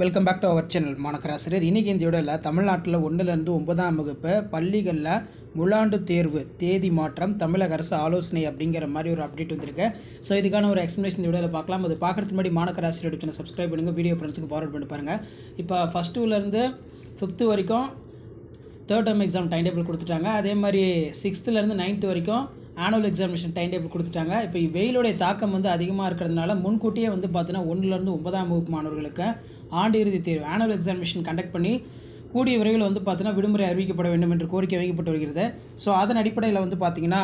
Welcome back to our channel மாணக்கராசிரியர். இன்றைக்கி இந்த வீடியோவில் தமிழ்நாட்டில் 1லேருந்து 9ஆம் வகுப்பு பள்ளிகளில் முழாண்டு தேர்வு தேதி மாற்றம் தமிழக அரசு ஆலோசனை அப்படிங்கிற மாதிரி ஒரு அப்டேட் வந்திருக்கு. ஸோ இதுக்கான ஒரு எக்ஸ்ப்ளனேஷன் இந்த வீடியோவில் பார்க்கலாம். அது பார்க்குறதுக்கு முன்னாடி மாணக்கராசிரியர் சேனல் சப்ஸ்கிரைப் பண்ணுங்கள், வீடியோ ஃப்ரெண்ட்ஸுக்கு ஃபார்வர்ட் பண்ணி பாருங்கள். இப்போ ஃபஸ்ட் 2லேருந்து 5th வரைக்கும் third term exam time table கொடுத்துட்டாங்க. அதே மாதிரி 6th-லேருந்து 9th வரைக்கும் ஆனுவல் எக்ஸாமினேஷன் டைம் டேபிள் கொடுத்துட்டாங்க. இப்போ வெயிலுடைய தாக்கம் அதிகமாக இருக்கிறதுனால முன்கூட்டியே பார்த்தீங்கன்னா 1லேருந்து 9ஆம் வகுப்பு மாணவர்களுக்கு ஆண்டு இறுதி தேர்வு ஆனுவல் எக்ஸாமினேஷன் கண்டக்ட் பண்ணி கூடிய விரைவில் பார்த்தீங்கன்னா விடுமுறை அறிவிக்கப்பட வேண்டும் என்று கோரிக்கை வைக்கப்பட்டு வருகிறது. ஸோ அதன் அடிப்படையில் பார்த்தீங்கன்னா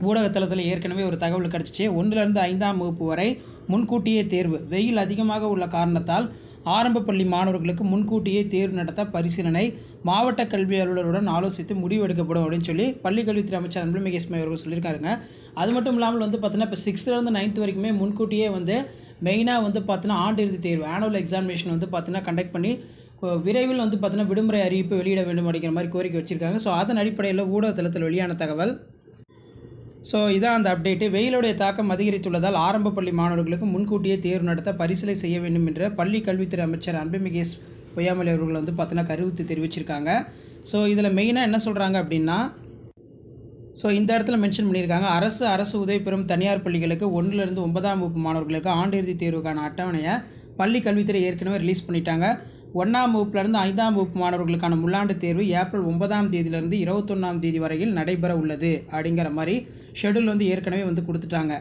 ஊடகத்தளத்தில் ஏற்கனவே ஒரு தகவல் கிடச்சிச்சு. 1லேருந்து 5ஆம் வகுப்பு வரை முன்கூட்டியே தேர்வு. வெயில் அதிகமாக உள்ள காரணத்தால் ஆரம்ப பள்ளி மாணவர்களுக்கு முன்கூட்டியே தேர்வு நடத்த பரிசீலனை மாவட்ட கல்வி அலுவலருடன் ஆலோசித்து முடிவு எடுக்கப்படும் அப்படின்னு சொல்லி பள்ளி கல்வித்துறை அமைச்சர் அன்புமணி அவர்கள் சொல்லியிருக்காருங்க. அது மட்டும் இல்லாமல் பார்த்தீங்கன்னா இப்போ 6th-லேருந்து 9th வரைக்குமே முன்கூட்டியே மெயினாக பார்த்தீங்கன்னா ஆண்டு இறுதி தேர்வு ஆனுவல் எக்ஸாமினேஷன் பார்த்தீங்கன்னா கண்டக்ட் பண்ணி விரைவில் பார்த்தீங்கன்னா விடுமுறை அறிவிப்பு வெளியிட வேண்டும் அப்படிங்கிற மாதிரி கோரிக்கை வச்சுருக்காங்க. ஸோ அதன் அடிப்படையில் ஊடகத்தளத்தில் வெளியான தகவல். ஸோ இதான் அந்த அப்டேட்டு. வெயிலுடைய தாக்கம் அதிகரித்துள்ளதால் ஆரம்ப பள்ளி மாணவர்களுக்கு முன்கூட்டியே தேர்வு நடத்த பரிசீலனை செய்ய வேண்டும் என்ற பள்ளி கல்வித்துறை அமைச்சர் அன்புமணி பொய்யாமொழி அவர்கள் பார்த்தீங்கன்னா கருத்து தெரிவிச்சிருக்காங்க. ஸோ இதில் மெயினாக என்ன சொல்கிறாங்க அப்படின்னா, ஸோ இந்த இடத்துல மென்ஷன் பண்ணியிருக்காங்க, அரசு உதவி பெறும் தனியார் பள்ளிகளுக்கு 1லேருந்து 9ஆம் வகுப்பு மாணவர்களுக்கு ஆண்டு இறுதி தேர்வுக்கான அட்டவணையை பள்ளி கல்வித்துறை ஏற்கனவே ரிலீஸ் பண்ணிட்டாங்க. 1ஆம் வகுப்புலேருந்து 5ஆம் வகுப்பு மாணவர்களுக்கான முழாண்டு தேர்வு ஏப்ரல் 9ஆம் தேதியிலிருந்து 21ஆம் தேதி வரையில் நடைபெற உள்ளது அப்படிங்கிற மாதிரி ஷெடியூல் ஏற்கனவே கொடுத்துட்டாங்க.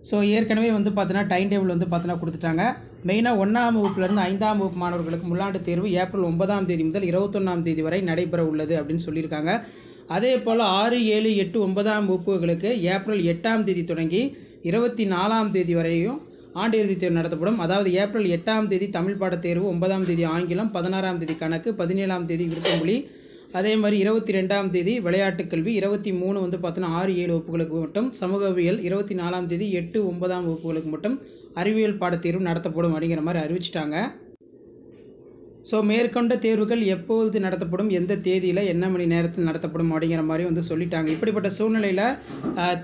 ஸோ ஏற்கனவே பார்த்தீங்கன்னா டைம் டேபிள் பார்த்தீங்கன்னா கொடுத்துட்டாங்க. மெயினாக 1ஆம் வகுப்புலேருந்து 5ஆம் வகுப்பு மாணவர்களுக்கு முழாண்டு தேர்வு ஏப்ரல் 9ஆம் தேதி முதல் 21ஆம் தேதி வரை நடைபெற உள்ளது அப்படின்னு சொல்லியிருக்காங்க. அதே போல் 6, 7, 8, 9ஆம் வகுப்புகளுக்கு ஏப்ரல் 8ஆம் தேதி தொடங்கி 24ஆம் தேதி வரையும் ஆண்டு இறுதி தேர்வு நடத்தப்படும். அதாவது ஏப்ரல் 8ஆம் தேதி தமிழ் பாடத் தேர்வு, 9ஆம் தேதி ஆங்கிலம், 16ஆம் தேதி கணக்கு, 17ஆம் தேதி விருப்பமொழி, அதே மாதிரி 22ஆம் தேதி விளையாட்டுக் கல்வி, 23 பார்த்தீங்கன்னா 6, 7 வகுப்புகளுக்கு மட்டும் சமூகவியல், 24ஆம் தேதி 8, 9ஆம் வகுப்புகளுக்கு மட்டும் அறிவியல் பாடத்தேர்வு நடத்தப்படும் அப்படிங்கிற மாதிரி அறிவிச்சிட்டாங்க. ஸோ மேற்கொண்ட தேர்வுகள் எப்போது நடத்தப்படும், எந்த தேதியில், என்ன மணி நேரத்தில் நடத்தப்படும் அப்படிங்கிற மாதிரி சொல்லிட்டாங்க. இப்படிப்பட்ட சூழ்நிலையில்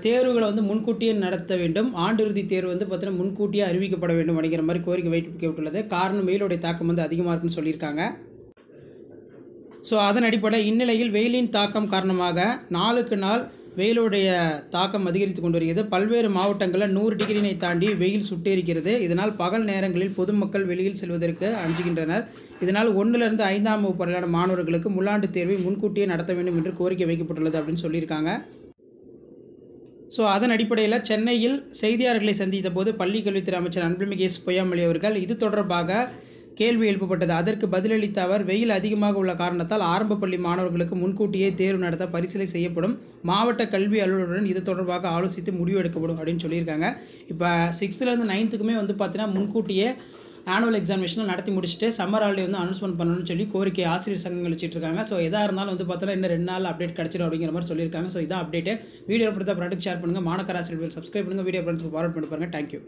தேர்வுகளை முன்கூட்டியே நடத்த வேண்டும். ஆண்டு இறுதி தேர்வு பார்த்தீங்கன்னா முன்கூட்டியே அறிவிக்கப்பட வேண்டும் அப்படிங்கிற மாதிரி கோரிக்கை வைக்கப்பட்டுள்ளது. காரணம் வெயிலுடைய தாக்கம் அதிகமாக இருக்குன்னு சொல்லியிருக்காங்க. ஸோ அதன் அடிப்படையில் இந்நிலையில் வெயிலின் தாக்கம் காரணமாக நாளுக்கு நாள் வெயிலுடைய தாக்கம் அதிகரித்து கொண்டு வருகிறது. பல்வேறு மாவட்டங்களில் 100 டிகிரினை தாண்டி வெயில் சுட்டெரிக்கிறது. இதனால் பகல் நேரங்களில் பொதுமக்கள் வெளியில் செல்வதற்கு அஞ்சுகின்றனர். இதனால் 1லேருந்து 5ஆம் வகுப்பு வரையிலான மாணவர்களுக்கு முழாண்டு தேர்வை முன்கூட்டியே நடத்த வேண்டும் என்று கோரிக்கை வைக்கப்பட்டுள்ளது அப்படின்னு சொல்லியிருக்காங்க. ஸோ அதன் அடிப்படையில் சென்னையில் செய்தியாளர்களை சந்தித்த போது பள்ளி கல்வித்துறை அமைச்சர் அன்புமணி பொய்யாமொழி அவர்கள் இது தொடர்பாக கேள்வி எழுப்பப்பட்டது. அதற்கு பதிலளித்த அவர், வெயில் அதிகமாக உள்ள காரணத்தால் ஆரம்ப பள்ளி மாணவர்களுக்கு முன்கூட்டியே தேர்வு நடத்த பரிசீலனை செய்யப்படும். மாவட்ட கல்வி அலுவலருடன் இது தொடர்பாக ஆலோசித்து முடிவு எடுக்கப்படும் அப்படின்னு சொல்லியிருக்காங்க. இப்போ 6th-லேருந்து 9th-க்குமே பார்த்தீங்கன்னா முன்கூட்டியே ஆனுவல் எக்ஸாமினேஷனை நடத்தி முடிச்சுட்டு சம்மர் ஹாலிடே அனௌன்ஸ்மெண்ட் பண்ணணும்னு சொல்லி கோரிக்கை ஆசிரியர் சங்கங்கள் வச்சுட்டு இருக்காங்க. ஸோ எதாக இருந்தாலும் பார்த்தீங்கன்னா இன்னும் 2 நாள் அப்டேட் கிடச்சிடும் அப்படிங்கிற மாதிரி சொல்லியிருக்காங்க. ஸோ இதான் அப்டேட்டு. வீடியோ பிடித்த ப்ராடக்ட் ஷேர் பண்ணுங்கள். மாணக்கராசிரியர்கள் சப்ஸ்கிரைப் பண்ணுங்கள், வீடியோ ஃப்ரெண்ட்ஸ்க்கு ஃபார்வர்ட் பண்ணி பாருங்கள். தேங்க்யூ.